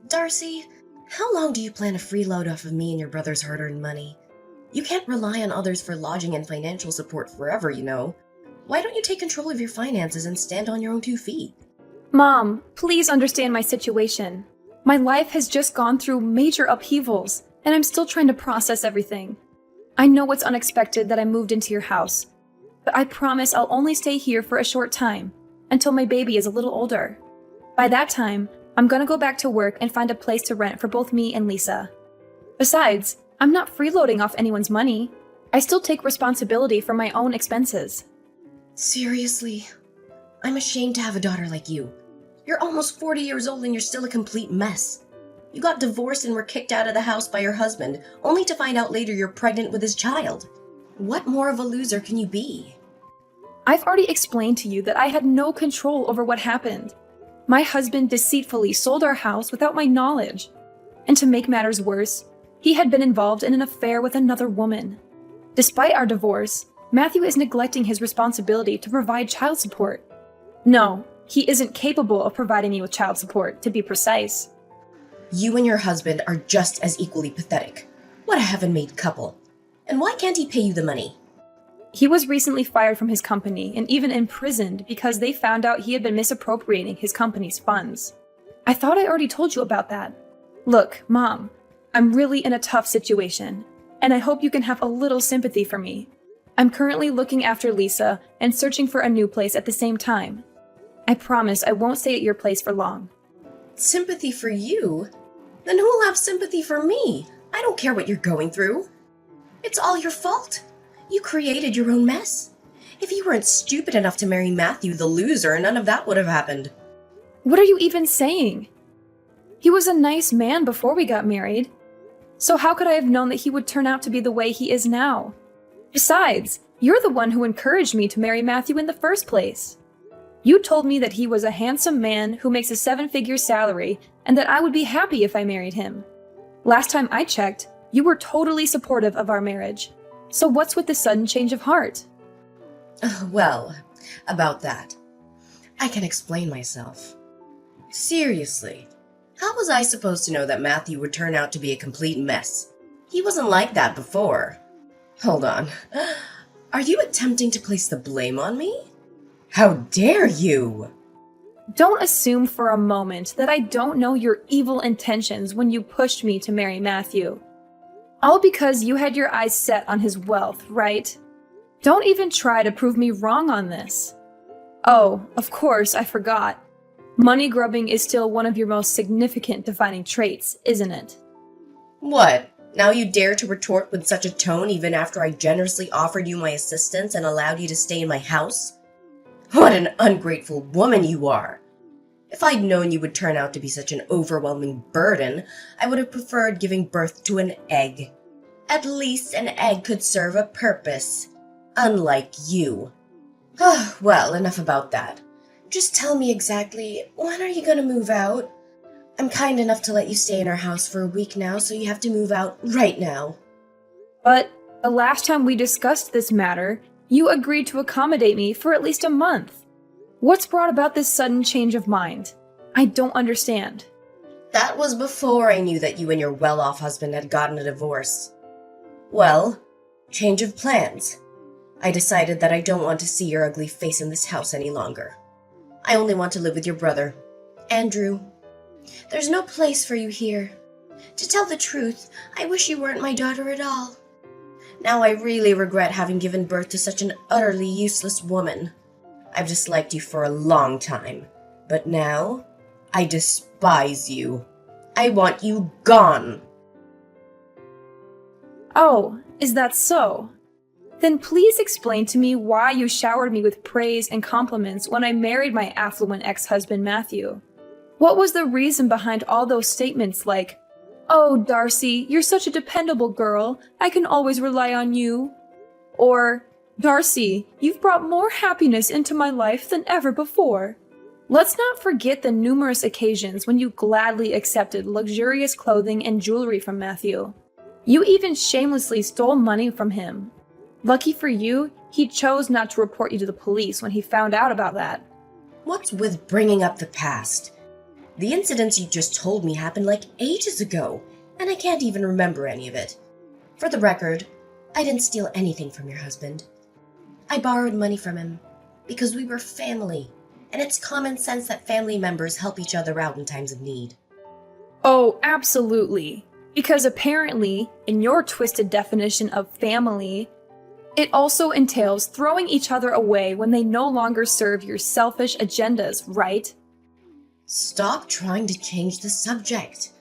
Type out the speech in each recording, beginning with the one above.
Darcy, how long do you plan to freeload off of me and your brother's hard-earned money? You can't rely on others for lodging and financial support forever, you know. Why don't you take control of your finances and stand on your own 2 feet? Mom, please understand my situation. My life has just gone through major upheavals, and I'm still trying to process everything. I know it's unexpected that I moved into your house, but I promise I'll only stay here for a short time, until my baby is a little older. By that time, I'm gonna go back to work and find a place to rent for both me and Lisa. Besides, I'm not freeloading off anyone's money. I still take responsibility for my own expenses. Seriously? I'm ashamed to have a daughter like you. You're almost 40 years old and you're still a complete mess. You got divorced and were kicked out of the house by your husband, only to find out later you're pregnant with his child. What more of a loser can you be? I've already explained to you that I had no control over what happened. My husband deceitfully sold our house without my knowledge. And to make matters worse, he had been involved in an affair with another woman. Despite our divorce, Matthew is neglecting his responsibility to provide child support. No, he isn't capable of providing me with child support, to be precise. You and your husband are just as equally pathetic. What a heaven-made couple. And why can't he pay you the money? He was recently fired from his company and even imprisoned because they found out he had been misappropriating his company's funds. I thought I already told you about that. Look, Mom, I'm really in a tough situation, and I hope you can have a little sympathy for me. I'm currently looking after Lisa and searching for a new place at the same time. I promise I won't stay at your place for long. Sympathy for you? Then who'll have sympathy for me? I don't care what you're going through. It's all your fault. You created your own mess. If you weren't stupid enough to marry Matthew the loser, none of that would have happened. What are you even saying? He was a nice man before we got married. So how could I have known that he would turn out to be the way he is now? Besides, you're the one who encouraged me to marry Matthew in the first place. You told me that he was a handsome man who makes a 7-figure salary and that I would be happy if I married him. Last time I checked, you were totally supportive of our marriage. So what's with the sudden change of heart? Well, about that. I can explain myself. Seriously, how was I supposed to know that Matthew would turn out to be a complete mess? He wasn't like that before. Hold on. Are you attempting to place the blame on me? How dare you! Don't assume for a moment that I don't know your evil intentions when you pushed me to marry Matthew. All because you had your eyes set on his wealth, right? Don't even try to prove me wrong on this. Oh, of course, I forgot. Money grubbing is still one of your most significant defining traits, isn't it? What? Now you dare to retort with such a tone even after I generously offered you my assistance and allowed you to stay in my house? What an ungrateful woman you are! If I'd known you would turn out to be such an overwhelming burden, I would have preferred giving birth to an egg. At least an egg could serve a purpose. Unlike you. Well, enough about that. Just tell me exactly, when are you gonna move out? I'm kind enough to let you stay in our house for a week now, so you have to move out right now. But the last time we discussed this matter, you agreed to accommodate me for at least a month. What's brought about this sudden change of mind? I don't understand. That was before I knew that you and your well-off husband had gotten a divorce. Well, change of plans. I decided that I don't want to see your ugly face in this house any longer. I only want to live with your brother, Andrew. There's no place for you here. To tell the truth, I wish you weren't my daughter at all. Now I really regret having given birth to such an utterly useless woman. I've disliked you for a long time, but now I despise you. I want you gone. Oh, is that so? Then please explain to me why you showered me with praise and compliments when I married my affluent ex-husband Matthew. What was the reason behind all those statements like, "Oh, Darcy, you're such a dependable girl. I can always rely on you." Or, "Darcy, you've brought more happiness into my life than ever before." Let's not forget the numerous occasions when you gladly accepted luxurious clothing and jewelry from Matthew. You even shamelessly stole money from him. Lucky for you, he chose not to report you to the police when he found out about that. What's with bringing up the past? The incidents you just told me happened like ages ago, and I can't even remember any of it. For the record, I didn't steal anything from your husband. I borrowed money from him because we were family, and it's common sense that family members help each other out in times of need. Oh, absolutely. Because apparently, in your twisted definition of family, it also entails throwing each other away when they no longer serve your selfish agendas, right? Stop trying to change the subject.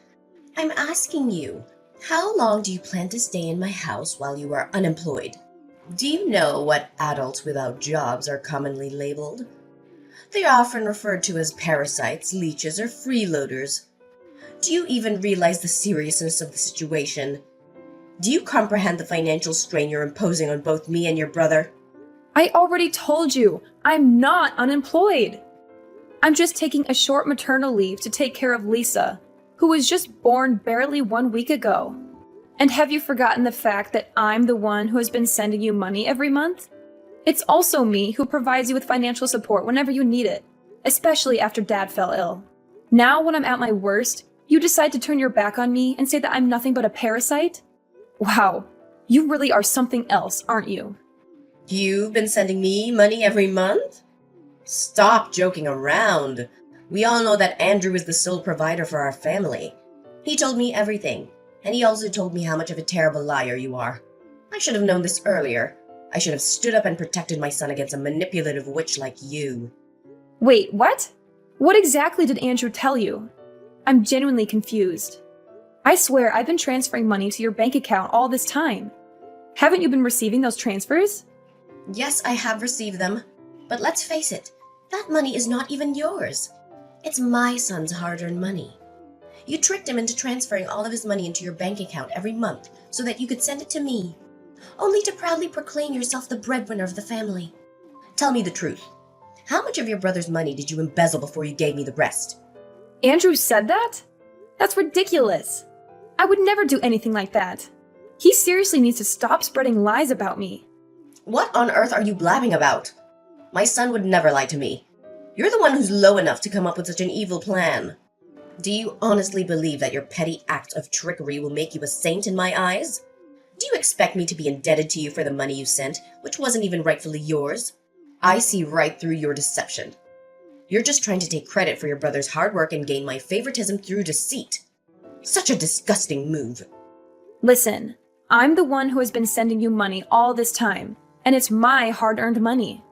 I'm asking you, how long do you plan to stay in my house while you are unemployed? Do you know what adults without jobs are commonly labeled? They are often referred to as parasites, leeches, or freeloaders. Do you even realize the seriousness of the situation? Do you comprehend the financial strain you're imposing on both me and your brother? I already told you, I'm not unemployed. I'm just taking a short maternal leave to take care of Lisa, who was just born barely 1 week ago. And have you forgotten the fact that I'm the one who has been sending you money every month? It's also me who provides you with financial support whenever you need it, especially after Dad fell ill. Now, when I'm at my worst, you decide to turn your back on me and say that I'm nothing but a parasite? Wow, you really are something else, aren't you? You've been sending me money every month? Stop joking around. We all know that Andrew is the sole provider for our family. He told me everything, and he also told me how much of a terrible liar you are. I should have known this earlier. I should have stood up and protected my son against a manipulative witch like you. Wait, what? What exactly did Andrew tell you? I'm genuinely confused. I swear I've been transferring money to your bank account all this time. Haven't you been receiving those transfers? Yes, I have received them. But let's face it, that money is not even yours. It's my son's hard-earned money. You tricked him into transferring all of his money into your bank account every month so that you could send it to me, only to proudly proclaim yourself the breadwinner of the family. Tell me the truth. How much of your brother's money did you embezzle before you gave me the rest? Andrew said that? That's ridiculous. I would never do anything like that. He seriously needs to stop spreading lies about me. What on earth are you blabbing about? My son would never lie to me. You're the one who's low enough to come up with such an evil plan. Do you honestly believe that your petty acts of trickery will make you a saint in my eyes? Do you expect me to be indebted to you for the money you sent, which wasn't even rightfully yours? I see right through your deception. You're just trying to take credit for your brother's hard work and gain my favoritism through deceit. Such a disgusting move. Listen, I'm the one who has been sending you money all this time, and it's my hard-earned money.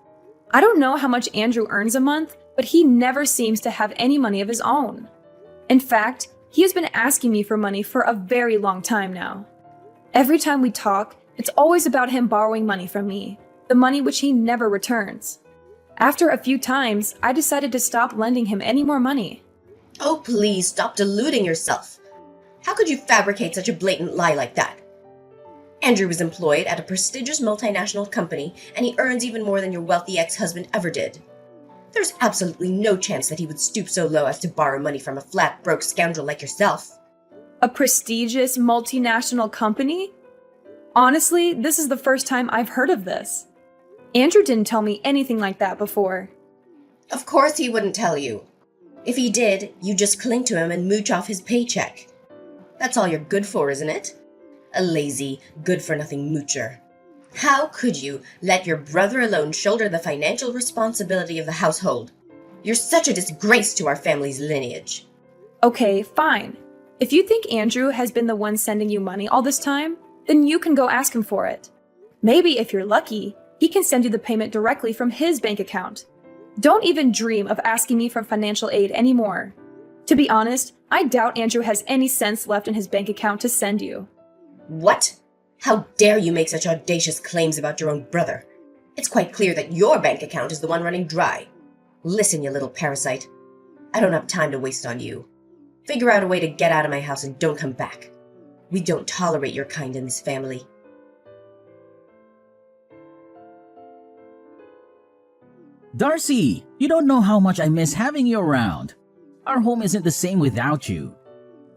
I don't know how much Andrew earns a month, but he never seems to have any money of his own. In fact, he has been asking me for money for a very long time now. Every time we talk, it's always about him borrowing money from me, the money which he never returns. After a few times, I decided to stop lending him any more money. Oh, please stop deluding yourself. How could you fabricate such a blatant lie like that? Andrew is employed at a prestigious multinational company, and he earns even more than your wealthy ex-husband ever did. There's absolutely no chance that he would stoop so low as to borrow money from a flat, broke scoundrel like yourself. A prestigious multinational company? Honestly, this is the first time I've heard of this. Andrew didn't tell me anything like that before. Of course he wouldn't tell you. If he did, you just cling to him and mooch off his paycheck. That's all you're good for, isn't it? A lazy, good-for-nothing moocher. How could you let your brother alone shoulder the financial responsibility of the household? You're such a disgrace to our family's lineage. Okay, fine. If you think Andrew has been the one sending you money all this time, then you can go ask him for it. Maybe if you're lucky, he can send you the payment directly from his bank account. Don't even dream of asking me for financial aid anymore. To be honest, I doubt Andrew has any cents left in his bank account to send you. What? How dare you make such audacious claims about your own brother? It's quite clear that your bank account is the one running dry. Listen, you little parasite. I don't have time to waste on you. Figure out a way to get out of my house and don't come back. We don't tolerate your kind in this family. Darcy, you don't know how much I miss having you around. Our home isn't the same without you.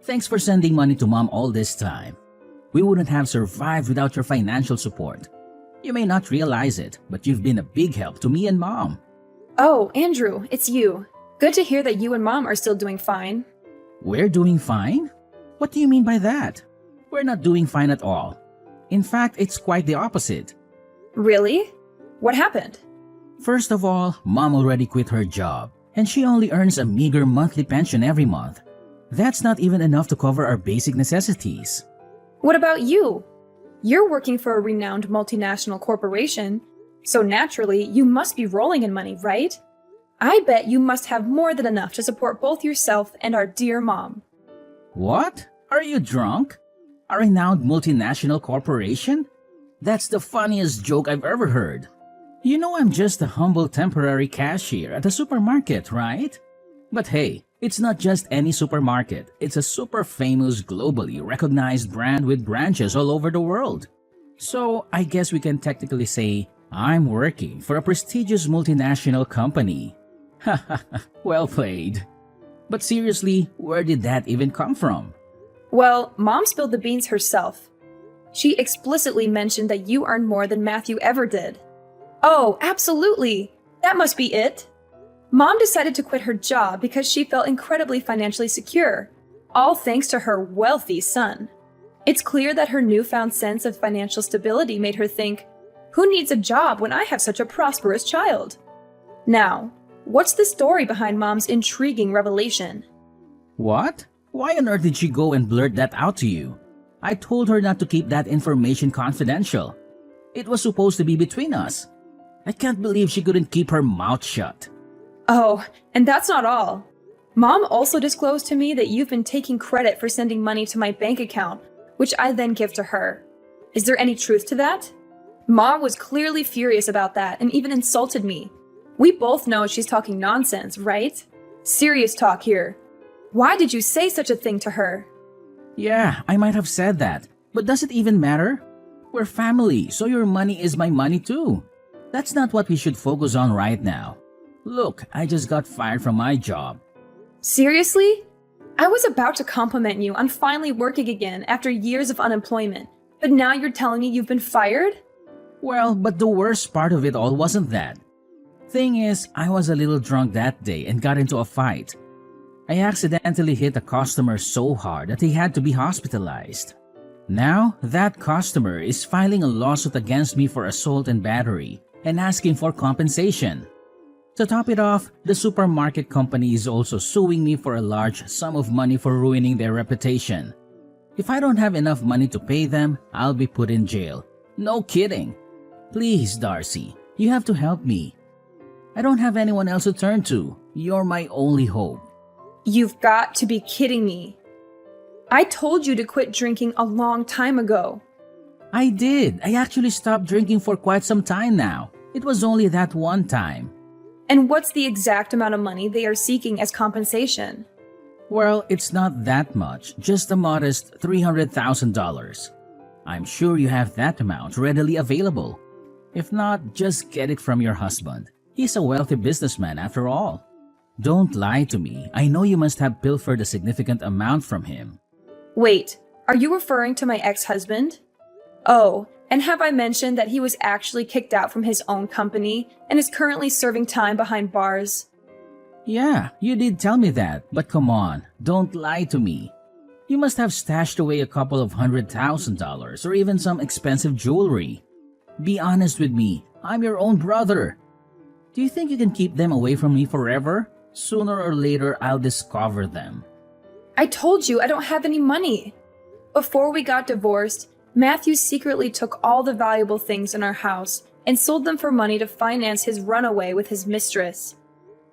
Thanks for sending money to Mom all this time. We wouldn't have survived without your financial support. You may not realize it, but you've been a big help to me and Mom. Oh, Andrew, it's you. Good to hear that you and Mom are still doing fine. We're doing fine? What do you mean by that? We're not doing fine at all. In fact, it's quite the opposite. Really? What happened? First of all, Mom already quit her job, and she only earns a meager monthly pension every month. That's not even enough to cover our basic necessities. What about you? You're working for a renowned multinational corporation, so naturally you must be rolling in money, right? I bet you must have more than enough to support both yourself and our dear Mom. What? Are you drunk? A renowned multinational corporation? That's the funniest joke I've ever heard. You know I'm just a humble temporary cashier at a supermarket, right? But hey, it's not just any supermarket. It's a super famous, globally recognized brand with branches all over the world. So I guess we can technically say I'm working for a prestigious multinational company. Haha, well played. But seriously, where did that even come from? Well, Mom spilled the beans herself. She explicitly mentioned that you earned more than Matthew ever did. Oh, absolutely! That must be it! Mom decided to quit her job because she felt incredibly financially secure, all thanks to her wealthy son. It's clear that her newfound sense of financial stability made her think, who needs a job when I have such a prosperous child? Now, what's the story behind Mom's intriguing revelation? What? Why on earth did she go and blurt that out to you? I told her not to keep that information confidential. It was supposed to be between us. I can't believe she couldn't keep her mouth shut. Oh, and that's not all. Mom also disclosed to me that you've been taking credit for sending money to my bank account, which I then give to her. Is there any truth to that? Mom was clearly furious about that and even insulted me. We both know she's talking nonsense, right? Serious talk here. Why did you say such a thing to her? Yeah, I might have said that. But does it even matter? We're family, so your money is my money too. That's not what we should focus on right now. Look, I just got fired from my job. Seriously? I was about to compliment you on finally working again after years of unemployment, but now you're telling me you've been fired? Well, but the worst part of it all wasn't that. Thing is, I was a little drunk that day and got into a fight. I accidentally hit a customer so hard that he had to be hospitalized. Now, that customer is filing a lawsuit against me for assault and battery and asking for compensation. To top it off, the supermarket company is also suing me for a large sum of money for ruining their reputation. If I don't have enough money to pay them, I'll be put in jail. No kidding. Please, Darcy, you have to help me. I don't have anyone else to turn to. You're my only hope. You've got to be kidding me. I told you to quit drinking a long time ago. I did. I actually stopped drinking for quite some time now. It was only that one time. And what's the exact amount of money they are seeking as compensation? Well, it's not that much, just a modest $300,000. I'm sure you have that amount readily available. If not, just get it from your husband. He's a wealthy businessman after all. Don't lie to me. I know you must have pilfered a significant amount from him. Wait, are you referring to my ex-husband? Oh, and have I mentioned that he was actually kicked out from his own company and is currently serving time behind bars? Yeah, you did tell me that, but come on, don't lie to me. You must have stashed away a couple of $100,000 or even some expensive jewelry. Be honest with me, I'm your own brother. Do you think you can keep them away from me forever? Sooner or later, I'll discover them. I told you I don't have any money. Before we got divorced, Matthew secretly took all the valuable things in our house and sold them for money to finance his runaway with his mistress.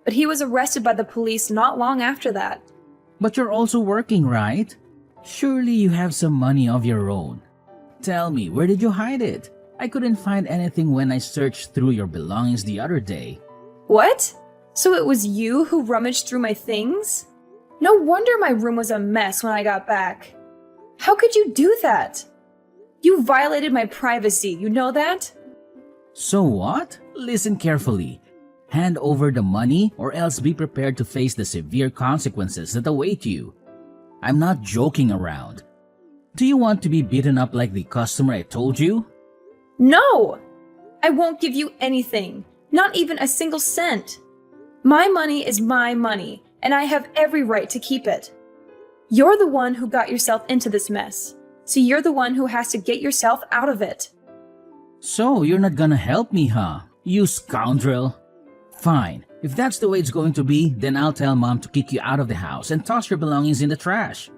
But he was arrested by the police not long after that. But you're also working, right? Surely you have some money of your own. Tell me, where did you hide it? I couldn't find anything when I searched through your belongings the other day. What? So it was you who rummaged through my things? No wonder my room was a mess when I got back. How could you do that? You violated my privacy, you know that? So what? Listen carefully. Hand over the money or else be prepared to face the severe consequences that await you. I'm not joking around. Do you want to be beaten up like the customer I told you? No! I won't give you anything, not even a single cent. My money is my money, and I have every right to keep it. You're the one who got yourself into this mess, so you're the one who has to get yourself out of it. So, you're not gonna help me, huh? You scoundrel. Fine. If that's the way it's going to be, then I'll tell Mom to kick you out of the house and toss your belongings in the trash.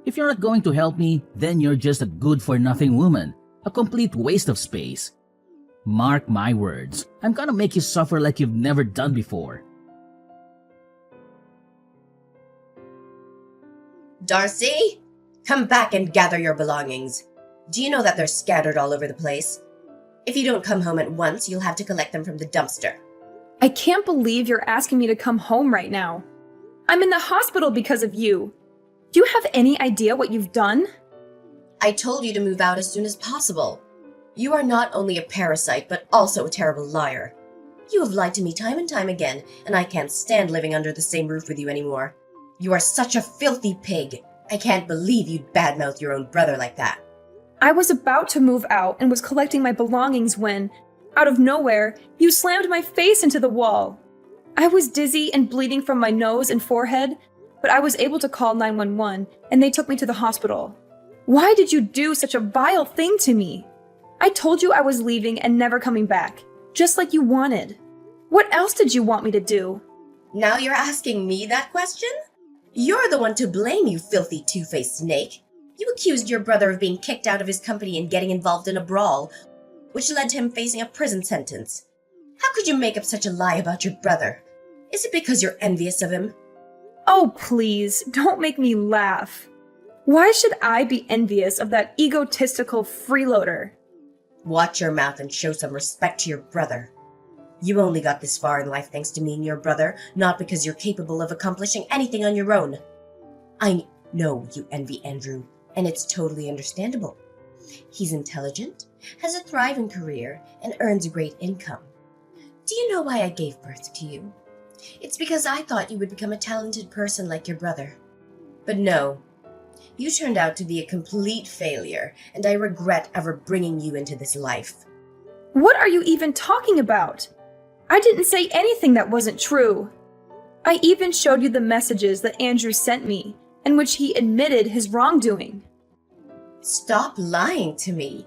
If you're not going to help me, then you're just a good-for-nothing woman. A complete waste of space. Mark my words. I'm gonna make you suffer like you've never done before. Darcy, come back and gather your belongings. Do you know that they're scattered all over the place? If you don't come home at once, you'll have to collect them from the dumpster. I can't believe you're asking me to come home right now. I'm in the hospital because of you. Do you have any idea what you've done? I told you to move out as soon as possible. You are not only a parasite, but also a terrible liar. You have lied to me time and time again, and I can't stand living under the same roof with you anymore. You are such a filthy pig. I can't believe you'd badmouth your own brother like that. I was about to move out and was collecting my belongings when, out of nowhere, you slammed my face into the wall. I was dizzy and bleeding from my nose and forehead, but I was able to call 911 and they took me to the hospital. Why did you do such a vile thing to me? I told you I was leaving and never coming back, just like you wanted. What else did you want me to do? Now you're asking me that question? You're the one to blame, you filthy two-faced snake. You accused your brother of being kicked out of his company and getting involved in a brawl, which led to him facing a prison sentence. How could you make up such a lie about your brother? Is it because you're envious of him? Oh, please, don't make me laugh. Why should I be envious of that egotistical freeloader? Watch your mouth and show some respect to your brother. You only got this far in life thanks to me and your brother, not because you're capable of accomplishing anything on your own. I know you envy Andrew, and it's totally understandable. He's intelligent, has a thriving career, and earns a great income. Do you know why I gave birth to you? It's because I thought you would become a talented person like your brother. But no, you turned out to be a complete failure, and I regret ever bringing you into this life. What are you even talking about? I didn't say anything that wasn't true. I even showed you the messages that Andrew sent me, in which he admitted his wrongdoing. Stop lying to me.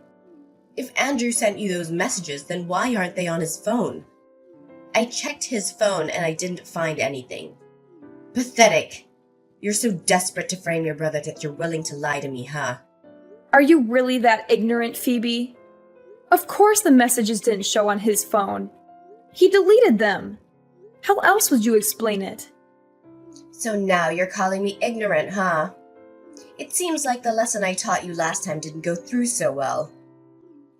If Andrew sent you those messages, then why aren't they on his phone? I checked his phone and I didn't find anything. Pathetic. You're so desperate to frame your brother that you're willing to lie to me, huh? Are you really that ignorant, Phoebe? Of course the messages didn't show on his phone. He deleted them. How else would you explain it? So now you're calling me ignorant, huh? It seems like the lesson I taught you last time didn't go through so well.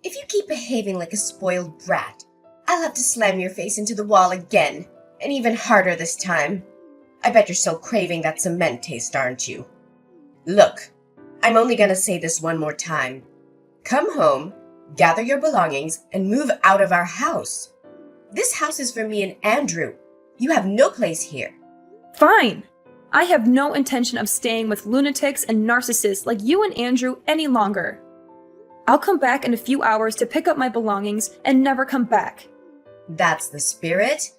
If you keep behaving like a spoiled brat, I'll have to slam your face into the wall again, and even harder this time. I bet you're still craving that cement taste, aren't you? Look, I'm only gonna say this one more time. Come home, gather your belongings, and move out of our house. This house is for me and Andrew. You have no place here. Fine. I have no intention of staying with lunatics and narcissists like you and Andrew any longer. I'll come back in a few hours to pick up my belongings and never come back. That's the spirit?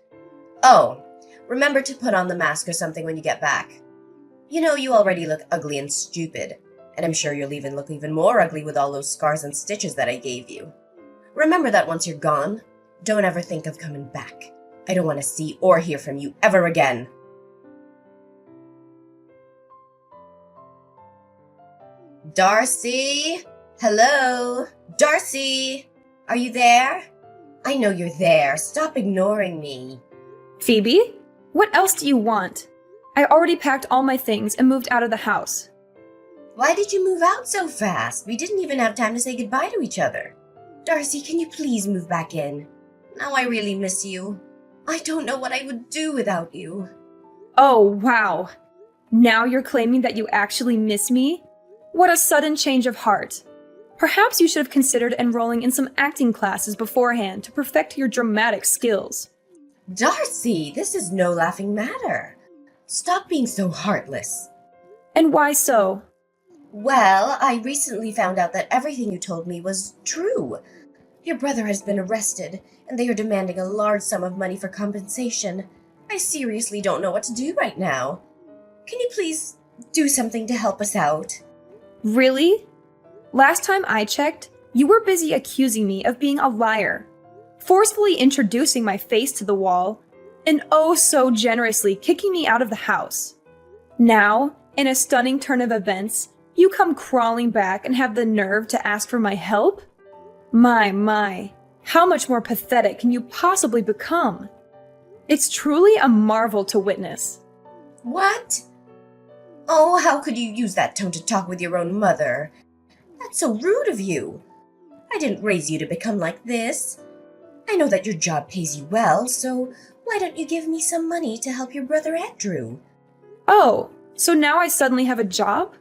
Oh, remember to put on the mask or something when you get back. You know, you already look ugly and stupid, and I'm sure you'll even look even more ugly with all those scars and stitches that I gave you. Remember that once you're gone, don't ever think of coming back. I don't want to see or hear from you ever again. Darcy? Hello? Darcy? Are you there? I know you're there. Stop ignoring me. Phoebe? What else do you want? I already packed all my things and moved out of the house. Why did you move out so fast? We didn't even have time to say goodbye to each other. Darcy, can you please move back in? Now I really miss you. I don't know what I would do without you. Oh, wow. Now you're claiming that you actually miss me? What a sudden change of heart. Perhaps you should have considered enrolling in some acting classes beforehand to perfect your dramatic skills. Darcy, this is no laughing matter. Stop being so heartless. And why so? Well, I recently found out that everything you told me was true. Your brother has been arrested, and they are demanding a large sum of money for compensation. I seriously don't know what to do right now. Can you please do something to help us out? Really? Last time I checked, you were busy accusing me of being a liar, forcefully introducing my face to the wall, and oh so generously kicking me out of the house. Now, in a stunning turn of events, you come crawling back and have the nerve to ask for my help? My, how much more pathetic can you possibly become? It's truly a marvel to witness. What? Oh, how could you use that tone to talk with your own mother? That's so rude of you. I didn't raise you to become like this. I know that your job pays you well, so why don't you give me some money to help your brother Andrew? Oh, so now I suddenly have a job?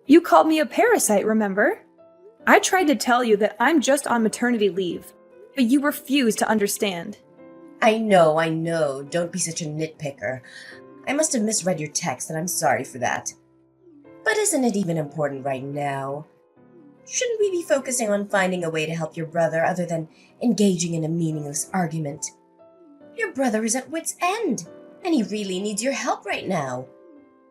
You called me a parasite, remember? I tried to tell you that I'm just on maternity leave, but you refused to understand. I know. Don't be such a nitpicker. I must have misread your text, and I'm sorry for that. But isn't it even important right now? Shouldn't we be focusing on finding a way to help your brother other than engaging in a meaningless argument? Your brother is at wit's end, and he really needs your help right now.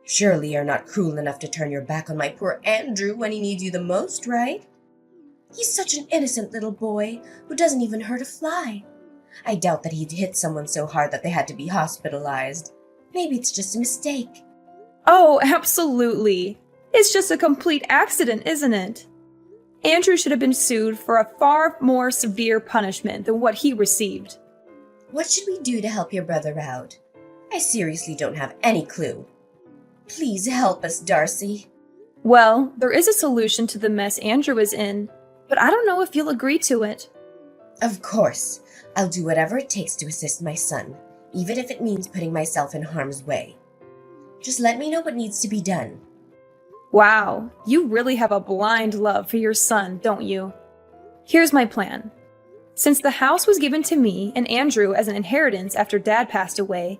Surely you're not cruel enough to turn your back on my poor Andrew when he needs you the most, right? He's such an innocent little boy who doesn't even hurt a fly. I doubt that he'd hit someone so hard that they had to be hospitalized. Maybe it's just a mistake. Oh, absolutely. It's just a complete accident, isn't it? Andrew should have been sued for a far more severe punishment than what he received. What should we do to help your brother out? I seriously don't have any clue. Please help us, Darcy. Well, there is a solution to the mess Andrew is in, but I don't know if you'll agree to it. Of course. I'll do whatever it takes to assist my son, even if it means putting myself in harm's way. Just let me know what needs to be done. Wow, you really have a blind love for your son, don't you? Here's my plan. Since the house was given to me and Andrew as an inheritance after Dad passed away,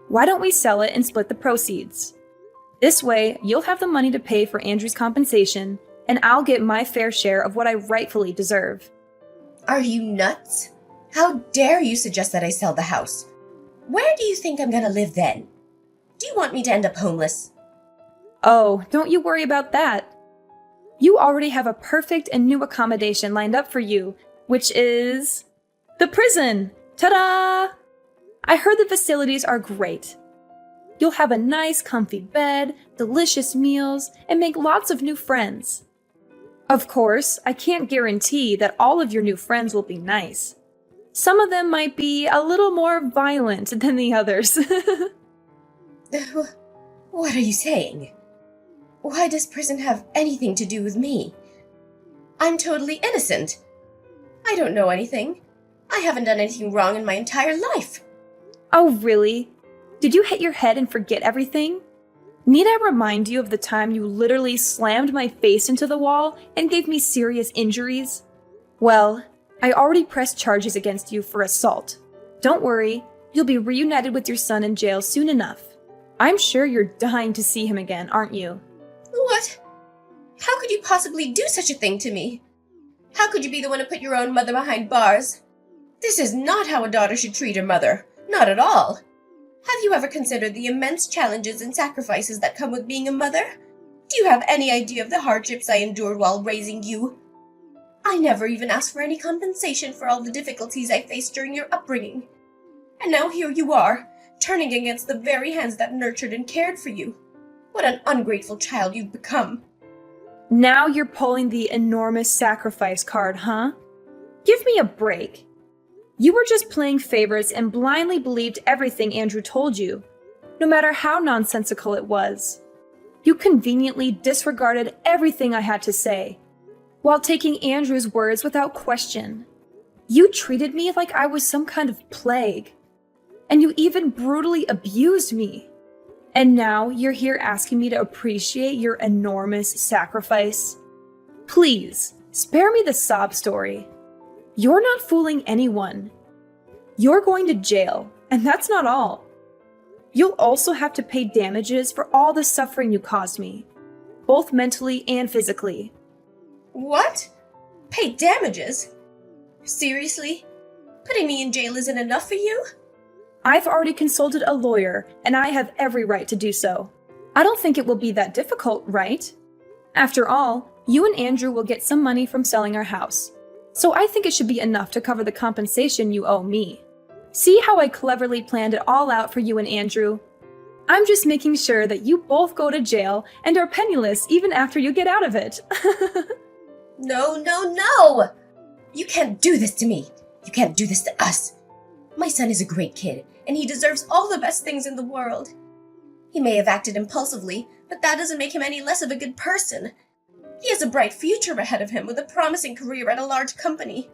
why don't we sell it and split the proceeds? This way, you'll have the money to pay for Andrew's compensation, and I'll get my fair share of what I rightfully deserve. Are you nuts? How dare you suggest that I sell the house? Where do you think I'm gonna live then? Do you want me to end up homeless? Oh, don't you worry about that. You already have a perfect and new accommodation lined up for you, which is the prison. Ta-da! I heard the facilities are great. You'll have a nice, comfy bed, delicious meals, and make lots of new friends. Of course, I can't guarantee that all of your new friends will be nice. Some of them might be a little more violent than the others. What are you saying? Why does prison have anything to do with me? I'm totally innocent. I don't know anything. I haven't done anything wrong in my entire life. Oh, really? Did you hit your head and forget everything? Need I remind you of the time you literally slammed my face into the wall and gave me serious injuries? Well, I already pressed charges against you for assault. Don't worry, you'll be reunited with your son in jail soon enough. I'm sure you're dying to see him again, aren't you? What? How could you possibly do such a thing to me? How could you be the one to put your own mother behind bars? This is not how a daughter should treat her mother. Not at all. Have you ever considered the immense challenges and sacrifices that come with being a mother? Do you have any idea of the hardships I endured while raising you? I never even asked for any compensation for all the difficulties I faced during your upbringing. And now here you are, turning against the very hands that nurtured and cared for you. What an ungrateful child you've become. Now you're pulling the enormous sacrifice card, huh? Give me a break. You were just playing favorites and blindly believed everything Andrew told you, no matter how nonsensical it was. You conveniently disregarded everything I had to say, while taking Andrew's words without question. You treated me like I was some kind of plague, and you even brutally abused me. And now you're here asking me to appreciate your enormous sacrifice? Please, spare me the sob story. You're not fooling anyone. You're going to jail, and that's not all. You'll also have to pay damages for all the suffering you caused me, both mentally and physically. What? Pay damages? Seriously? Putting me in jail isn't enough for you? I've already consulted a lawyer, and I have every right to do so. I don't think it will be that difficult, right? After all, you and Andrew will get some money from selling our house. So I think it should be enough to cover the compensation you owe me. See how I cleverly planned it all out for you and Andrew? I'm just making sure that you both go to jail and are penniless even after you get out of it. No, no, no! You can't do this to me. You can't do this to us. My son is a great kid, and he deserves all the best things in the world. He may have acted impulsively, but that doesn't make him any less of a good person. He has a bright future ahead of him with a promising career at a large company.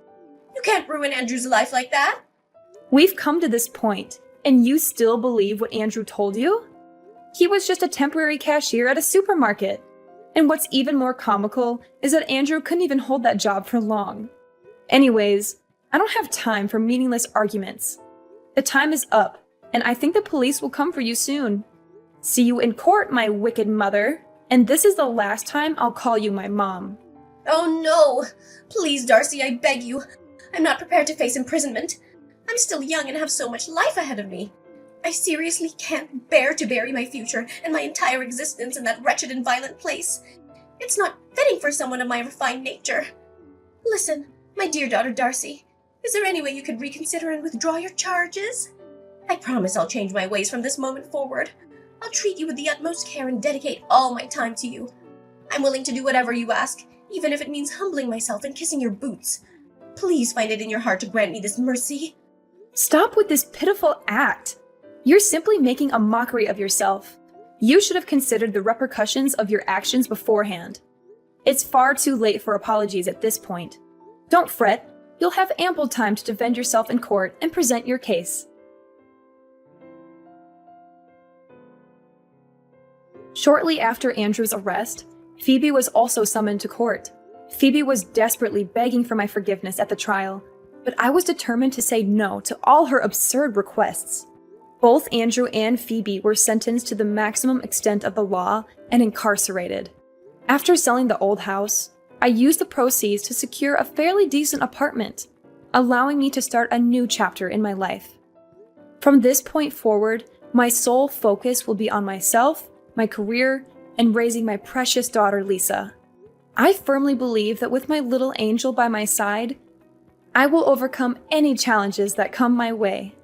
You can't ruin Andrew's life like that. We've come to this point, and you still believe what Andrew told you? He was just a temporary cashier at a supermarket. And what's even more comical is that Andrew couldn't even hold that job for long. Anyways, I don't have time for meaningless arguments. The time is up, and I think the police will come for you soon. See you in court, my wicked mother. And this is the last time I'll call you my mom. Oh no! Please, Darcy, I beg you. I'm not prepared to face imprisonment. I'm still young and have so much life ahead of me. I seriously can't bear to bury my future and my entire existence in that wretched and violent place. It's not fitting for someone of my refined nature. Listen, my dear daughter Darcy, is there any way you could reconsider and withdraw your charges? I promise I'll change my ways from this moment forward. I'll treat you with the utmost care and dedicate all my time to you. I'm willing to do whatever you ask, even if it means humbling myself and kissing your boots. Please find it in your heart to grant me this mercy. Stop with this pitiful act. You're simply making a mockery of yourself. You should have considered the repercussions of your actions beforehand. It's far too late for apologies at this point. Don't fret. You'll have ample time to defend yourself in court and present your case. Shortly after Andrew's arrest, Phoebe was also summoned to court. Phoebe was desperately begging for my forgiveness at the trial, but I was determined to say no to all her absurd requests. Both Andrew and Phoebe were sentenced to the maximum extent of the law and incarcerated. After selling the old house, I used the proceeds to secure a fairly decent apartment, allowing me to start a new chapter in my life. From this point forward, my sole focus will be on myself, my career, and raising my precious daughter Lisa. I firmly believe that with my little angel by my side, I will overcome any challenges that come my way.